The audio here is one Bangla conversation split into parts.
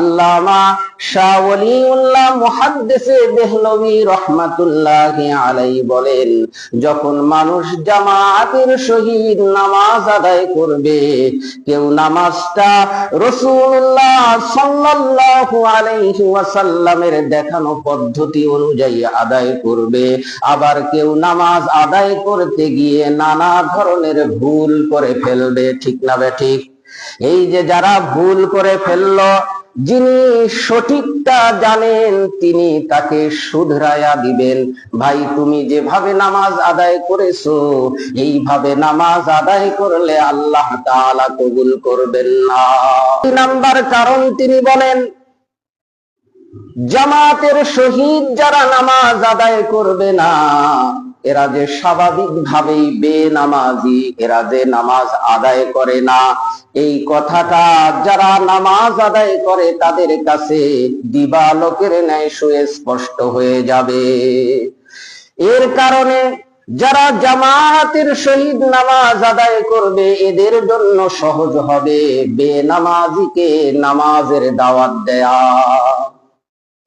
আল্লামা শাহ ওলিউল্লাহ মুহাদ্দিসে দেহলভী রাহমাতুল্লাহি আলাইহি বলেন, যখন মানুষ জামাতের সহিত নামাজ আদায় করবে, কেউ নামাজটা রাসূলুল্লাহ সাল্লাল্লাহু আলাইহি ওয়াসাল্লামের দেখানো পদ্ধতি অনুযায়ী আদায় করবে, আবার কেউ নামাজ আদায় করতে গিয়ে নানা ধরনের ভুল করে ফেলবে। ঠিক না বেঠিক? এই যে যারা ভুল করে ফেললো, যিনি সঠিকটা জানেন তিনি তাকে শুধরায়া দিবেন। ভাই, তুমি যেভাবে নামাজ আদায় করেছো এইভাবে নামাজ আদায় করলে আল্লাহ তাআলা কবুল করবেন না। 2 নাম্বার কারণ তিনি বলেন, জামাতের সহিত যারা নামাজ আদায় করবে না, এরা যে স্বাভাবিকভাবেই বেনামাজি, এরা যে নামাজ আদায় করে না, এই কথাটা যারা নামাজ আদায় করে তাদের কাছে দিবালোকের ন্যায় সুস্পষ্ট হয়ে যাবে। এর কারণে যারা জামাতের সহিত নামাজ আদায় করবে এদের জন্য সহজ হবে বেনামাজিকে নামাজের দাওয়াত দেয়া।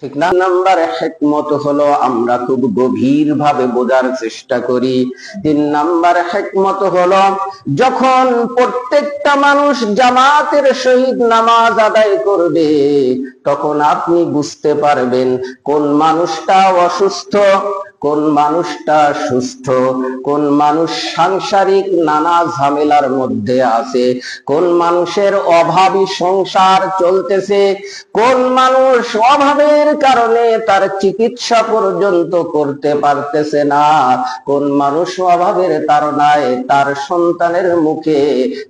ঠিক না? নাম্বার হিকমত হলো আমরা খুব গভীর ভাবে বোঝার চেষ্টা করি। 3 নাম্বার হিকমত হলো, যখন প্রত্যেকটা মানুষ জামাতের সহিত নামাজ আদায় করবে তখন আপনি বুঝতে পারবেন কোন মানুষটা অসুস্থ, কোন মানুষটা সুস্থ, কোন মানুষ সাংসারিক নানা ঝামেলার মধ্যে আছে, কোন মানুষের অভাবী সংসার চলতেছে, কোন মানুষ অভাবের কারণে তার চিকিৎসা পর্যন্ত করতে পারতেছে না, কোন মানুষ অভাবের তাড়নায় তার সন্তানের মুখে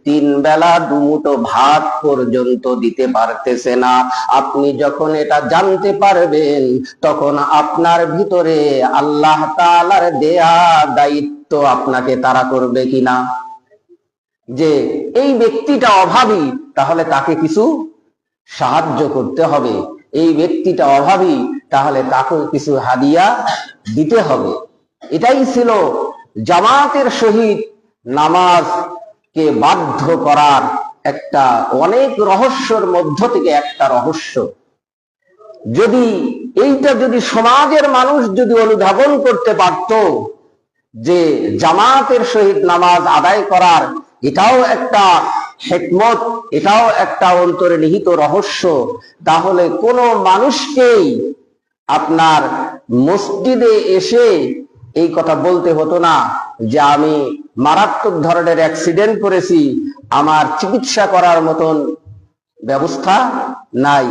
3 বেলা 2 মুঠো ভাত পর্যন্ত দিতে পারতেছে না। আপনি যখন এটা জানতে পারবেন তখন আপনার ভিতরে আল্লাহ তাআলার দেয়া দায়িত্ব আপনাকে তাড়া করবে কিনা, যে এই ব্যক্তিটা অভাবী, তাহলে তাকে কিছু সাহায্য করতে হবে, এই ব্যক্তিটা অভাবী, তাহলে তাকে কিছু হাদিয়া দিতে হবে। এটাই ছিল জামাতের সহিত নামাজকে বাধ্য করার একটা অনেক রহস্যের মধ্য থেকে একটা রহস্য। এইটা যদি সমাজের মানুষ যদি অনুধাবন করতে পারত যে জামাতের সহিত নামাজ আদায় করার এটাও একটা হিকমত, এটাও একটা অন্তরে নিহিত রহস্য, তাহলে কোনো মানুষকেই আপনার মসজিদে এসে এই কথা বলতে হতো না যে আমি মারাত্মক ধরনের অ্যাক্সিডেন্ট করেছি, আমার চিকিৎসা করার মতন ব্যবস্থা নাই।